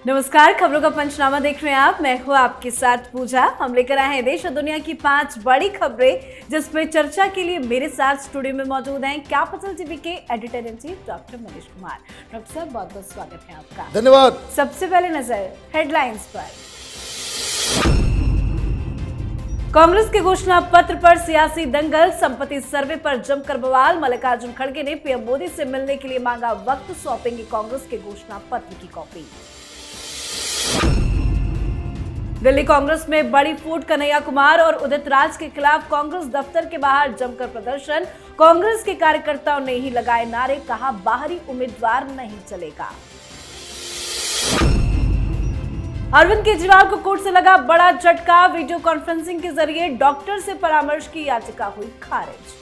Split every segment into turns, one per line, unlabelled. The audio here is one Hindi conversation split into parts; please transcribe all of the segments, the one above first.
नमस्कार, खबरों का पंचनामा देख रहे हैं आप। मैं हूं आपके साथ पूजा। हम लेकर आए हैं देश और दुनिया की 5 बड़ी खबरें जिसपे चर्चा के लिए मेरे साथ स्टूडियो में मौजूद हैं कैपिटल टीवी के editor in chief doctor Manish Kumar. Doctor साहब, बहुत बहुत स्वागत है आपका।
धन्यवाद।
सबसे पहले नजर हेडलाइंस पर। कांग्रेस के घोषणा पत्र पर सियासी दंगल, संपत्ति सर्वे पर जमकर बवाल। मल्लिकार्जुन खड़गे ने पीएम मोदी से मिलने के लिए मांगा वक्त, सौंपेंगे कांग्रेस के घोषणा पत्र की कॉपी। दिल्ली कांग्रेस में बड़ी फूट, कन्हैया कुमार और उदित राज के खिलाफ कांग्रेस दफ्तर के बाहर जमकर प्रदर्शन। कांग्रेस के कार्यकर्ताओं ने ही लगाए नारे, कहा बाहरी उम्मीदवार नहीं चलेगा। अरविंद केजरीवाल को कोर्ट से लगा बड़ा झटका, वीडियो कॉन्फ्रेंसिंग के जरिए डॉक्टर से परामर्श की याचिका हुई खारिज।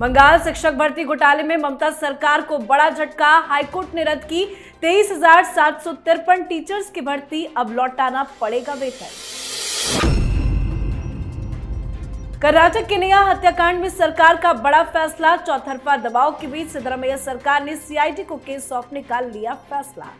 बंगाल शिक्षक भर्ती घोटाले में ममता सरकार को बड़ा झटका, हाईकोर्ट ने रद्द की 23,753 टीचर्स की भर्ती, अब लौटाना पड़ेगा वेतन। कर्नाटक के नया हत्याकांड में सरकार का बड़ा फैसला, चौतरफा दबाव के बीच सिद्धरामैया सरकार ने सीआईडी को केस सौंपने का लिया फैसला।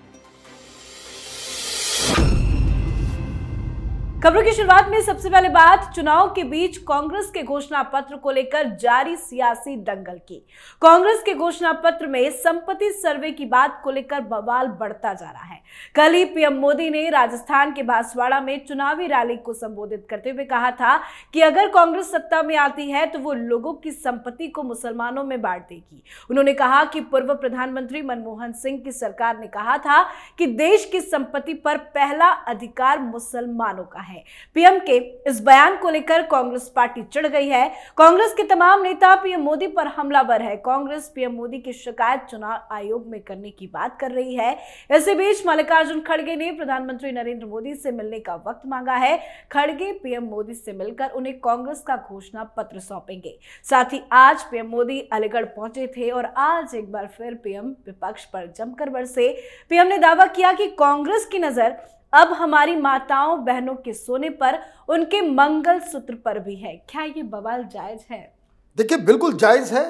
खबरों की शुरुआत में सबसे पहले बात चुनाव के बीच कांग्रेस के घोषणा पत्र को लेकर जारी सियासी दंगल की। कांग्रेस के घोषणा पत्र में संपत्ति सर्वे की बात को लेकर बवाल बढ़ता जा रहा है। कल ही पीएम मोदी ने राजस्थान के बांसवाड़ा में चुनावी रैली को संबोधित करते हुए कहा था कि अगर कांग्रेस सत्ता में आती है तो वो लोगों की संपत्ति को मुसलमानों में बांट देगी। उन्होंने कहा कि पूर्व प्रधानमंत्री मनमोहन सिंह की सरकार ने कहा था कि देश की संपत्ति पर पहला अधिकार मुसलमानों का है। पीएम के इस बयान को लेकर कांग्रेस पार्टी चिढ़ गई है। कांग्रेस के तमाम नेता पीएम मोदी पर हमलावर है। कांग्रेस पीएम मोदी की शिकायत चुनाव आयोग में करने की बात कर रही है। इसी बीच मल्लिकार्जुन खड़गे ने प्रधानमंत्री नरेंद्र मोदी से मिलने का वक्त मांगा है। खड़गे पीएम मोदी से मिलकर उन्हें कांग्रेस का घोषणा पत्र सौंपेंगे। साथ ही आज पीएम मोदी अलीगढ़ पहुंचे थे और आज एक बार फिर पीएम विपक्ष पर जमकर बरसे। पीएम ने दावा किया कि कांग्रेस की नजर अब हमारी माताओं बहनों के सोने पर, उनके मंगल सूत्र पर भी है। क्या ये बवाल जायज है?
देखिए, बिल्कुल जायज है।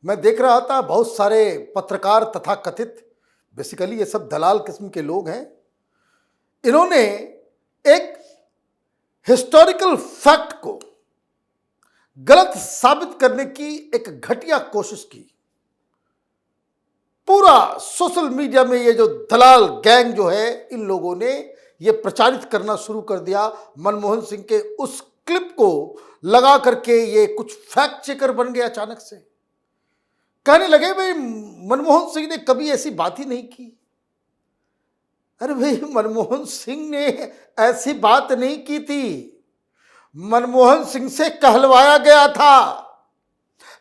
मैं देख रहा था बहुत सारे पत्रकार तथा कथित, बेसिकली ये सब दलाल किस्म के लोग हैं। इन्होंने एक हिस्टोरिकल फैक्ट को गलत साबित करने की एक घटिया कोशिश की। पूरा सोशल मीडिया में ये जो दलाल गैंग जो है, इन लोगों ने ये प्रचारित करना शुरू कर दिया। मनमोहन सिंह के उस क्लिप को लगा करके ये कुछ फैक्ट चेकर बन गए। अचानक से कहने लगे भाई मनमोहन सिंह ने कभी ऐसी बात ही नहीं की। अरे भाई, मनमोहन सिंह ने ऐसी बात नहीं की थी। मनमोहन सिंह से कहलवाया गया था।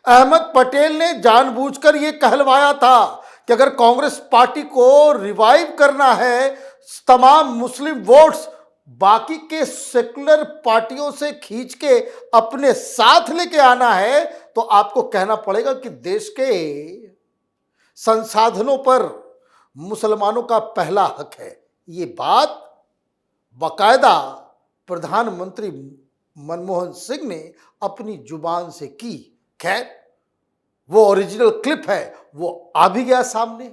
अहमद पटेल ने जानबूझकर ये कहलवाया था कि अगर कांग्रेस पार्टी को रिवाइव करना है, तमाम मुस्लिम वोट्स बाकी के सेकुलर पार्टियों से खींच के अपने साथ लेके आना है, तो आपको कहना पड़ेगा कि देश के संसाधनों पर मुसलमानों का पहला हक है। ये बात बाकायदा प्रधानमंत्री मनमोहन सिंह ने अपनी जुबान से की। खैर, वो ओरिजिनल क्लिप है, वो आ भी गया सामने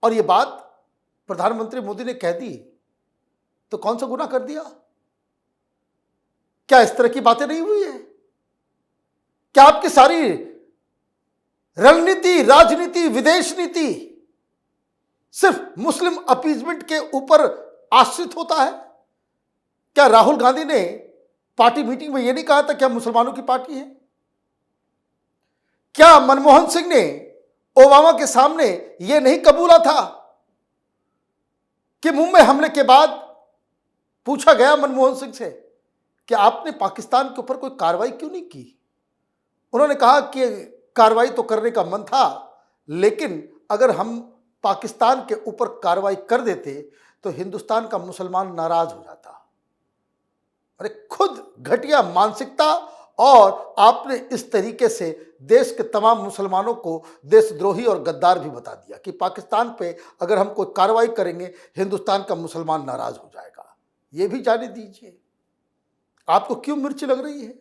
और ये बात प्रधानमंत्री मोदी ने कह दी, तो कौन सा गुनाह कर दिया? क्या इस तरह की बातें नहीं हुई है? क्या आपकी सारी रणनीति, राजनीति, विदेश नीति सिर्फ मुस्लिम अपीजमेंट के ऊपर आश्रित होता है? क्या राहुल गांधी ने पार्टी मीटिंग में यह नहीं कहा था कि हम मुसलमानों की पार्टी है? क्या मनमोहन सिंह ने ओबामा के सामने यह नहीं कबूला था कि मुंबई हमले के बाद पूछा गया मनमोहन सिंह से कि आपने पाकिस्तान के ऊपर कोई कार्रवाई क्यों नहीं की? उन्होंने कहा कि कार्रवाई तो करने का मन था, लेकिन अगर हम पाकिस्तान के ऊपर कार्रवाई कर देते तो हिंदुस्तान का मुसलमान नाराज हो जाता। अरे, खुद घटिया मानसिकता, और आपने इस तरीके से देश के तमाम मुसलमानों को देशद्रोही और गद्दार भी बता दिया कि पाकिस्तान पे अगर हम कोई कार्रवाई करेंगे हिंदुस्तान का मुसलमान नाराज हो जाएगा। ये भी जाने दीजिए, आपको क्यों मिर्ची लग रही है?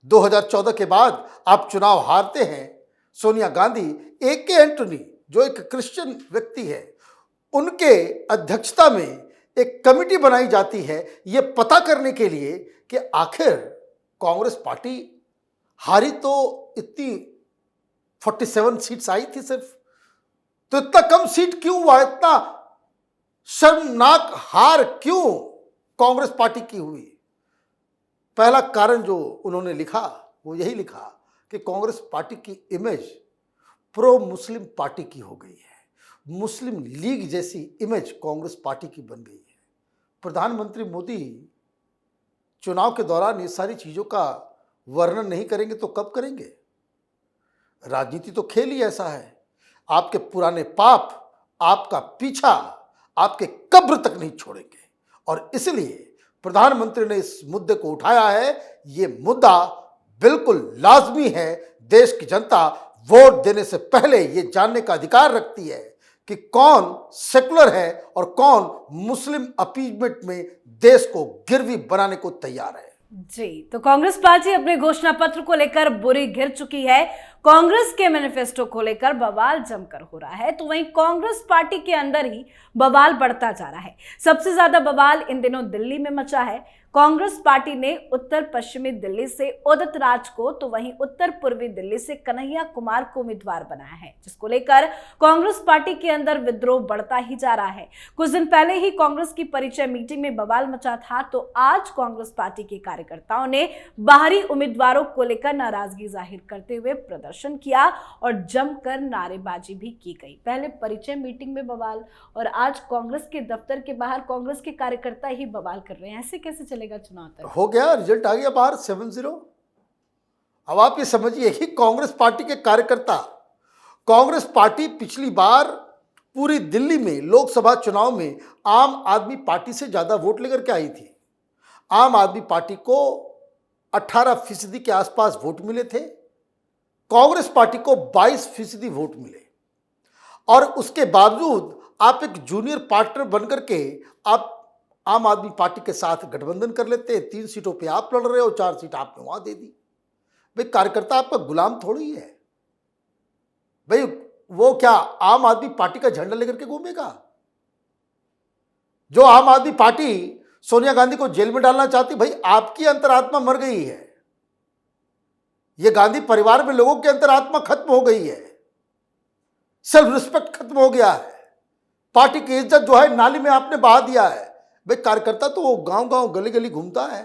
2014 के बाद आप चुनाव हारते हैं। सोनिया गांधी, ए के एंटनी, जो एक क्रिश्चियन व्यक्ति है, उनके अध्यक्षता में एक कमेटी बनाई जाती है ये पता करने के लिए कि आखिर कांग्रेस पार्टी हारी तो इतनी 47 सीट्स आई थी सिर्फ, तो इतना कम सीट क्यों हुआ, इतना शर्मनाक हार क्यों कांग्रेस पार्टी की हुई। पहला कारण जो उन्होंने लिखा वो यही लिखा कि कांग्रेस पार्टी की इमेज प्रो मुस्लिम पार्टी की हो गई है, मुस्लिम लीग जैसी इमेज कांग्रेस पार्टी की बन गई है। प्रधानमंत्री मोदी चुनाव के दौरान ये सारी चीजों का वर्णन नहीं करेंगे तो कब करेंगे। राजनीति तो खेल ही ऐसा है, आपके पुराने पाप आपका पीछा आपके कब्र तक नहीं छोड़ेंगे, और इसलिए प्रधानमंत्री ने इस मुद्दे को उठाया है। ये मुद्दा बिल्कुल लाजमी है, देश की जनता वोट देने से पहले ये जानने का अधिकार रखती है कि कौन सेकुलर है और कौन मुस्लिम अपीजमेंट में देश को गिरवी बनाने को तैयार है।
जी, तो कांग्रेस पार्टी अपने घोषणा पत्र को लेकर बुरी घिर चुकी है। कांग्रेस के मैनिफेस्टो को लेकर बवाल जमकर हो रहा है, तो वहीं कांग्रेस पार्टी के अंदर ही बवाल बढ़ता जा रहा है। सबसे ज्यादा बवाल इन दिनों दिल्ली में मचा है। कांग्रेस पार्टी ने उत्तर पश्चिमी दिल्ली से उदित राज को, तो वहीं उत्तर पूर्वी दिल्ली से कन्हैया कुमार को उम्मीदवार बनाया है, जिसको लेकर कांग्रेस पार्टी के अंदर विद्रोह बढ़ता ही जा रहा है। कुछ दिन पहले ही कांग्रेस की परिचय मीटिंग में बवाल मचा था, तो आज कांग्रेस पार्टी के कार्यकर्ताओं ने बाहरी उम्मीदवारों को लेकर नाराजगी जाहिर करते हुए प्रदर्शन किया और जमकर नारेबाजी भी की गई। पहले परिचय मीटिंग में बवाल और आज कांग्रेस के दफ्तर के बाहर कांग्रेस के कार्यकर्ता ही बवाल कर रहे हैं। ऐसे कैसे चलेगा चुनाव तक?
हो गया, रिजल्ट आ गया बाहर 7-0। अब आप ये समझिए कि कांग्रेस पार्टी के कार्यकर्ता, कांग्रेस पार्टी पिछली बार पूरी दिल्ली में लोकसभा चुनाव में आम आदमी पार्टी से ज्यादा वोट लेकर के आई थी। आम आदमी पार्टी को 18% के आसपास वोट मिले थे, कांग्रेस पार्टी को 22% वोट मिले, और उसके बावजूद आप एक जूनियर पार्टनर बनकर के आप आम आदमी पार्टी के साथ गठबंधन कर लेते हैं। 3 सीटों पे आप लड़ रहे हो, 4 सीट आपने वहां दे दी। भाई कार्यकर्ता आपका गुलाम थोड़ी है भाई, वो क्या आम आदमी पार्टी का झंडा लेकर के घूमेगा? जो आम आदमी पार्टी सोनिया गांधी को जेल में डालना चाहती, भाई आपकी अंतरात्मा मर गई है। ये गांधी परिवार में लोगों की अंतरात्मा खत्म हो गई है, सेल्फ रिस्पेक्ट खत्म हो गया है, पार्टी की इज्जत जो है नाली में आपने बहा दिया है। भाई कार्यकर्ता तो वो गांव गांव गली गली घूमता है,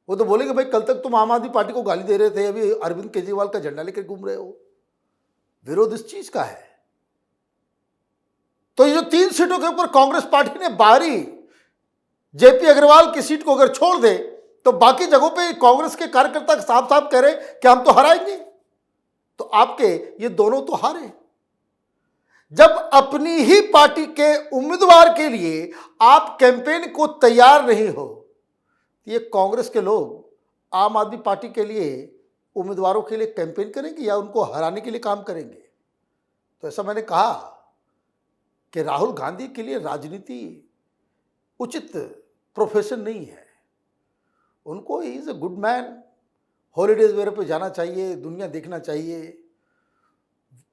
वो तो बोलेंगे भाई कल तक तुम आम आदमी पार्टी को गाली दे रहे थे, अभी अरविंद केजरीवाल का झंडा लेकर घूम रहे हो। विरोध इस चीज का है। तो ये जो 3 सीटों के ऊपर कांग्रेस पार्टी ने बाहरी जेपी अग्रवाल की सीट को अगर छोड़ दे, तो बाकी जगहों पे कांग्रेस के कार्यकर्ता साफ साफ कह रहे कि हम तो हराएंगे। तो आपके ये दोनों तो हारे। जब अपनी ही पार्टी के उम्मीदवार के लिए आप कैंपेन को तैयार नहीं हो, ये कांग्रेस के लोग आम आदमी पार्टी के लिए उम्मीदवारों के लिए कैंपेन करेंगे या उनको हराने के लिए काम करेंगे? तो ऐसा मैंने कहा कि राहुल गांधी के लिए राजनीति उचित प्रोफेशन नहीं है। उनको he is a good man, holidays वगैरह पे जाना चाहिए, दुनिया देखना चाहिए।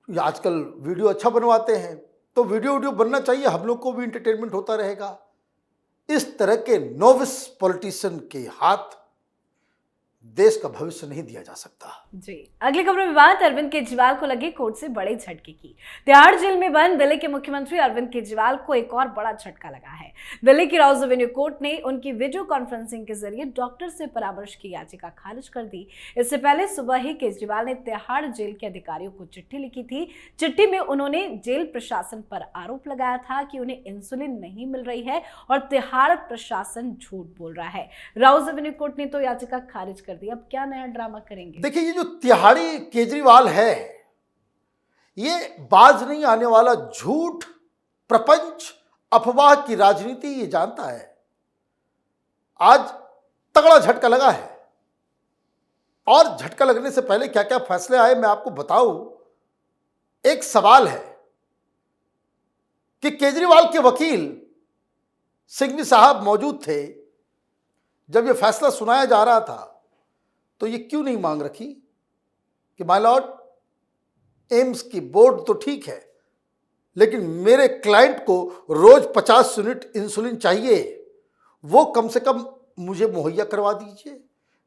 आजकल वीडियो अच्छा बनवाते हैं, तो वीडियो बनना चाहिए, हम लोग को भी इंटरटेनमेंट होता रहेगा। इस तरह के नोविस पॉलिटिशियन के हाथ देश का भविष्य नहीं दिया जा सकता।
जी, अगली खबर में बात अरविंद केजरीवाल को लगे कोर्ट से बड़े झटके की। तिहाड़ जेल में बंद दिल्ली के मुख्यमंत्री अरविंद केजरीवाल को एक और बड़ा झटका लगा है। दिल्ली की राउज एवेन्यू कोर्ट ने उनकी वीडियो कॉन्फ्रेंसिंग के जरिए डॉक्टर से परामर्श की याचिका खारिज कर दी। इससे पहले सुबह ही केजरीवाल ने तिहाड़ जेल के अधिकारियों को चिट्ठी लिखी थी। चिट्ठी में उन्होंने जेल प्रशासन पर आरोप लगाया था कि उन्हें इंसुलिन नहीं मिल रही है और तिहाड़ प्रशासन झूठ बोल रहा है। राउज एवेन्यू कोर्ट ने तो याचिका खारिज कर दी। अब क्या नया ड्रामा करेंगे?
देखिए, ये जो तिहाड़ी केजरीवाल है, ये बाज नहीं आने वाला झूठ, प्रपंच, अफवाह की राजनीति ये जानता है। आज तगड़ा झटका लगा है, और झटका लगने से पहले क्या क्या फैसले आए मैं आपको बताऊं। एक सवाल है कि केजरीवाल के वकील सिंघवी साहब मौजूद थे जब यह फैसला सुनाया जा रहा था, तो ये क्यों नहीं मांग रखी कि माय लॉर्ड, एम्स की बोर्ड तो ठीक है, लेकिन मेरे क्लाइंट को रोज 50 यूनिट इंसुलिन चाहिए, वो कम से कम मुझे मुहैया करवा दीजिए।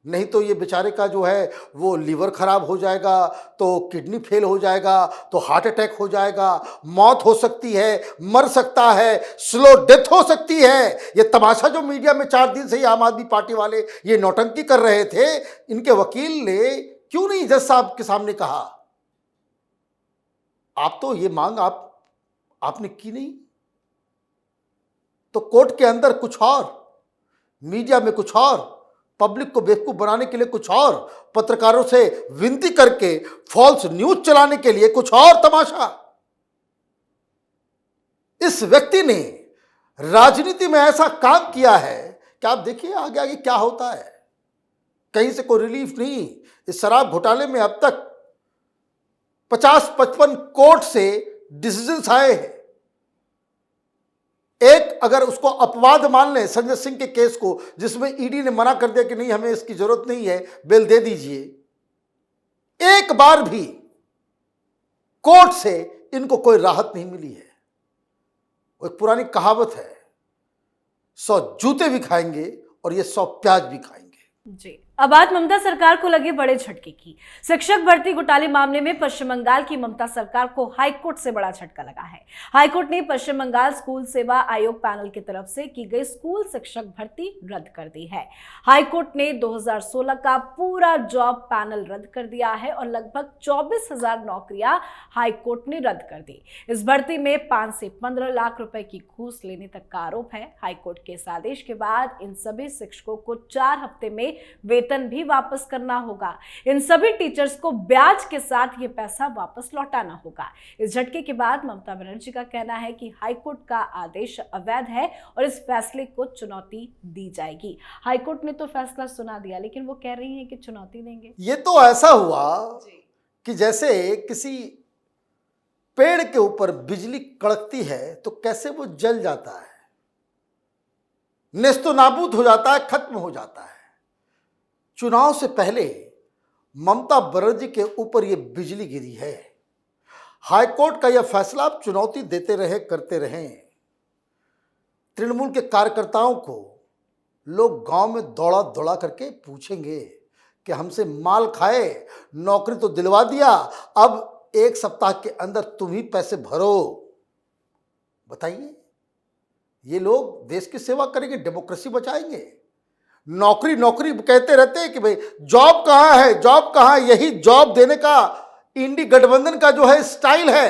नहीं तो ये बेचारे का जो है वो लीवर खराब हो जाएगा, तो किडनी फेल हो जाएगा, तो हार्ट अटैक हो जाएगा, मौत हो सकती है, मर सकता है, स्लो डेथ हो सकती है। ये तमाशा जो मीडिया में 4 दिन से ही आम आदमी पार्टी वाले ये नौटंकी कर रहे थे, इनके वकील ने क्यों नहीं जज साहब के सामने कहा? आप तो ये मांग आपने की नहीं, तो कोर्ट के अंदर कुछ और, मीडिया में कुछ और, पब्लिक को बेवकूफ बनाने के लिए कुछ और, पत्रकारों से विनती करके फॉल्स न्यूज चलाने के लिए कुछ और तमाशा। इस व्यक्ति ने राजनीति में ऐसा काम किया है कि आप देखिए आगे आगे क्या होता है। कहीं से कोई रिलीफ नहीं। इस शराब घोटाले में अब तक 50-55 कोर्ट से डिसीजंस आए हैं। एक अगर उसको अपवाद मान लें संजय सिंह के केस को, जिसमें ईडी ने मना कर दिया कि नहीं हमें इसकी जरूरत नहीं है, बेल दे दीजिए, एक बार भी कोर्ट से इनको कोई राहत नहीं मिली है। वो एक पुरानी कहावत है, 100 जूते भी खाएंगे और ये 100 प्याज भी खाएंगे।
जी, अब बात ममता सरकार को लगे बड़े झटके की। शिक्षक भर्ती घोटाले मामले में पश्चिम बंगाल की ममता सरकार को हाईकोर्ट से बड़ा झटका लगा है। हाईकोर्ट ने पश्चिम बंगाल स्कूल सेवा आयोग पैनल की तरफ से की गई स्कूल शिक्षक भर्ती रद्द कर दी है। हाईकोर्ट ने 2016 का पूरा जॉब पैनल रद्द कर दिया है और लगभग 24,000 नौकरियां हाईकोर्ट ने रद्द कर दी। इस भर्ती में 5 से 15 लाख रुपए की घूस लेने तक का आरोप है। हाईकोर्ट के इस आदेश के बाद इन सभी शिक्षकों को 4 हफ्ते में वेतन भी वापस करना होगा। इन सभी टीचर्स को ब्याज के साथ ये पैसा वापस लौटाना होगा। इस झटके के बाद ममता बनर्जी का कहना है कि हाईकोर्ट का आदेश अवैध है और इस फैसले को चुनौती दी जाएगी। हाईकोर्ट ने तो फैसला सुना दिया, लेकिन वो कह रही हैं कि चुनौती देंगे।
ये तो ऐसा हुआ कि जैसे किसी पेड़ के ऊपर बिजली कड़कती है तो कैसे वो जल जाता है, नेस्तो नाबूद हो जाता है, खत्म हो जाता है। चुनाव से पहले ममता बनर्जी के ऊपर यह बिजली गिरी है। हाईकोर्ट का यह फैसला आप चुनौती देते रहे, करते रहें। तृणमूल के कार्यकर्ताओं को लोग गांव में दौड़ा दौड़ा करके पूछेंगे कि हमसे माल खाए, नौकरी तो दिलवा दिया, अब 1 सप्ताह के अंदर तुम ही पैसे भरो। बताइए, ये लोग देश की सेवा करेंगे, डेमोक्रेसी बचाएंगे? नौकरी नौकरी कहते रहते हैं कि भाई जॉब कहाँ है, जॉब कहाँ है। यही जॉब देने का इंडी गठबंधन का जो है स्टाइल है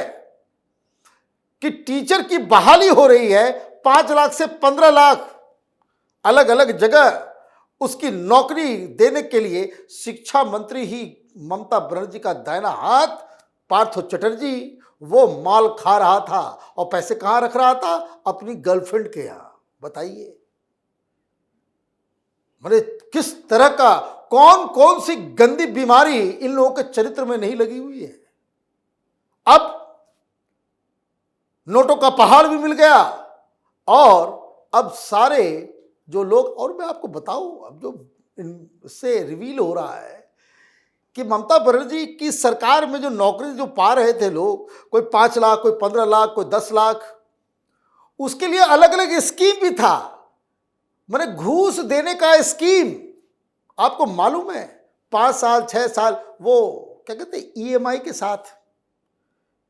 कि टीचर की बहाली हो रही है 5 लाख से 15 लाख अलग अलग जगह। उसकी नौकरी देने के लिए शिक्षा मंत्री ही ममता बनर्जी का दाहिना हाथ पार्थो चटर्जी वो माल खा रहा था और पैसे कहाँ रख रहा था? अपनी गर्लफ्रेंड के यहां। बताइए, मैंने किस तरह का, कौन कौन सी गंदी बीमारी इन लोगों के चरित्र में नहीं लगी हुई है। अब नोटों का पहाड़ भी मिल गया और अब सारे जो लोग, और मैं आपको बताऊं, अब जो इनसे रिवील हो रहा है कि ममता बनर्जी की सरकार में जो नौकरी जो पा रहे थे लोग, कोई 5 लाख, कोई 15 लाख, कोई 10 लाख, उसके लिए अलग अलग स्कीम भी था। मैंने घूस देने का स्कीम आपको मालूम है, 5 साल 6 साल, वो क्या कहते हैं, EMI के साथ।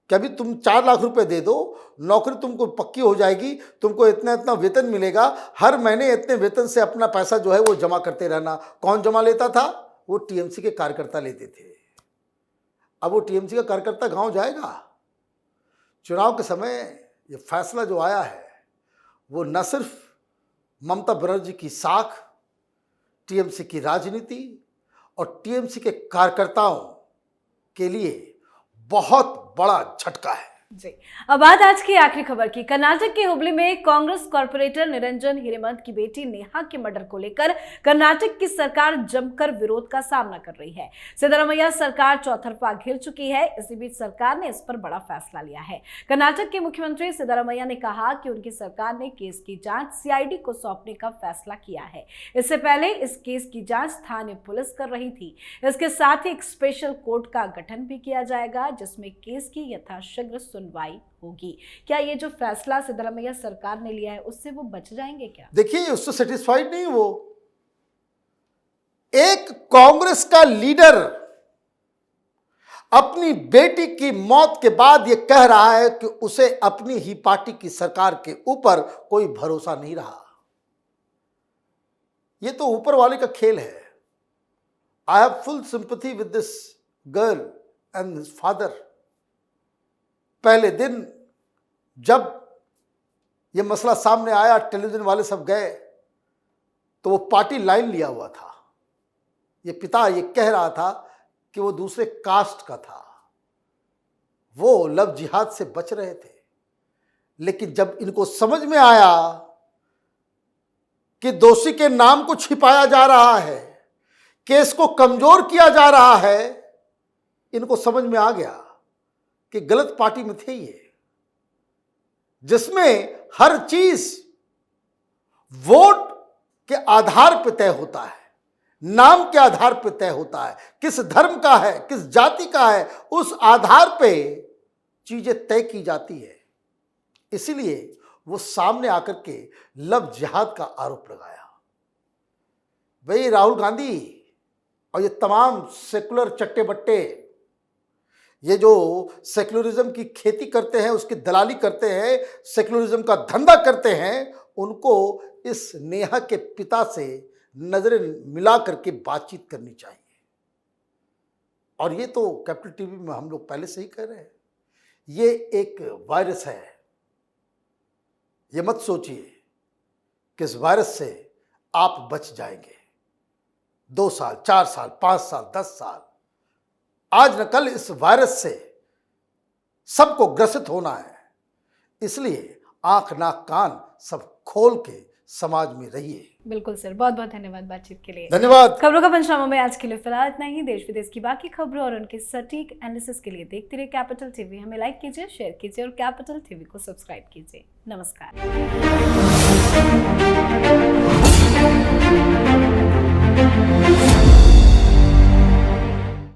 कभी तुम 4 लाख रुपए दे दो, नौकरी तुमको पक्की हो जाएगी, तुमको इतना इतना वेतन मिलेगा, हर महीने इतने वेतन से अपना पैसा जो है वो जमा करते रहना। कौन जमा लेता था? वो TMC के कार्यकर्ता लेते थे। अब वो TMC का कार्यकर्ता गांव जाएगा? चुनाव के समय ये फैसला जो आया है वो न सिर्फ ममता बनर्जी की साख, TMC की राजनीति और TMC के कार्यकर्ताओं के लिए बहुत बड़ा झटका है।
जी, अब बात आज की आखिरी खबर की। कर्नाटक के हुबली में कांग्रेस कॉर्पोरेटर निरंजन हिरेमठ की बेटी नेहा के मर्डर को लेकर कर्नाटक की सरकार जमकर विरोध का सामना कर रही है। सिद्धरामैया सरकार चौतरफा घिर चुकी है। इसी बीच सरकार ने इस पर बड़ा फैसला लिया है। कर्नाटक के मुख्यमंत्री सिद्धरामैया ने कहा कि उनकी सरकार ने केस की जांच CID को सौंपने का फैसला किया है। इससे पहले इस केस की जांच स्थानीय पुलिस कर रही थी। इसके साथ ही एक स्पेशल कोर्ट का गठन भी किया जाएगा जिसमें केस की यथाशीघ्र सुनवाई होगी। क्या ये जो फैसला सिद्धरामैया सरकार ने लिया है उससे वो बच जाएंगे क्या?
देखिए, उससे सेटिस्फाइड नहीं वो। एक कांग्रेस का लीडर अपनी बेटी की मौत के बाद यह कह रहा है कि उसे अपनी ही पार्टी की सरकार के ऊपर कोई भरोसा नहीं रहा। यह तो ऊपर वाले का खेल है। I have full sympathy with this girl and his father. पहले दिन जब यह मसला सामने आया, टेलीविजन वाले सब गए, तो वो पार्टी लाइन लिया हुआ था। ये पिता ये कह रहा था कि वो दूसरे कास्ट का था, वो लव जिहाद से बच रहे थे। लेकिन जब इनको समझ में आया कि दोषी के नाम को छिपाया जा रहा है, केस को कमजोर किया जा रहा है, इनको समझ में आ गया कि गलत पार्टी में थे ये, जिसमें हर चीज वोट के आधार पर तय होता है, नाम के आधार पर तय होता है, किस धर्म का है, किस जाति का है, उस आधार पे चीजें तय की जाती है। इसीलिए वो सामने आकर के लव जिहाद का आरोप लगाया। भाई राहुल गांधी और ये तमाम सेकुलर चट्टे बट्टे, ये जो सेकुलरिज्म की खेती करते हैं, उसकी दलाली करते हैं, सेकुलरिज्म का धंधा करते हैं, उनको इस नेहा के पिता से नजरें मिला करके बातचीत करनी चाहिए। और ये तो कैपिटल टीवी में हम लोग पहले से ही कह रहे हैं, ये एक वायरस है। ये मत सोचिए कि इस वायरस से आप बच जाएंगे। 2 साल, 4 साल, 5 साल, 10 साल, आज न कल इस वायरस से सबको ग्रसित होना है। इसलिए आंख नाक कान सब खोल के समाज में रहिए।
बिल्कुल सर, बहुत बहुत धन्यवाद बातचीत के लिए।
धन्यवाद।
खबरों का पंचनामा में आज के लिए फिलहाल इतना ही। देश विदेश की बाकी खबरों और उनके सटीक एनालिसिस के लिए देखते रहिए कैपिटल टीवी। हमें लाइक कीजिए, शेयर कीजिए और कैपिटल टीवी को सब्सक्राइब कीजिए। नमस्कार।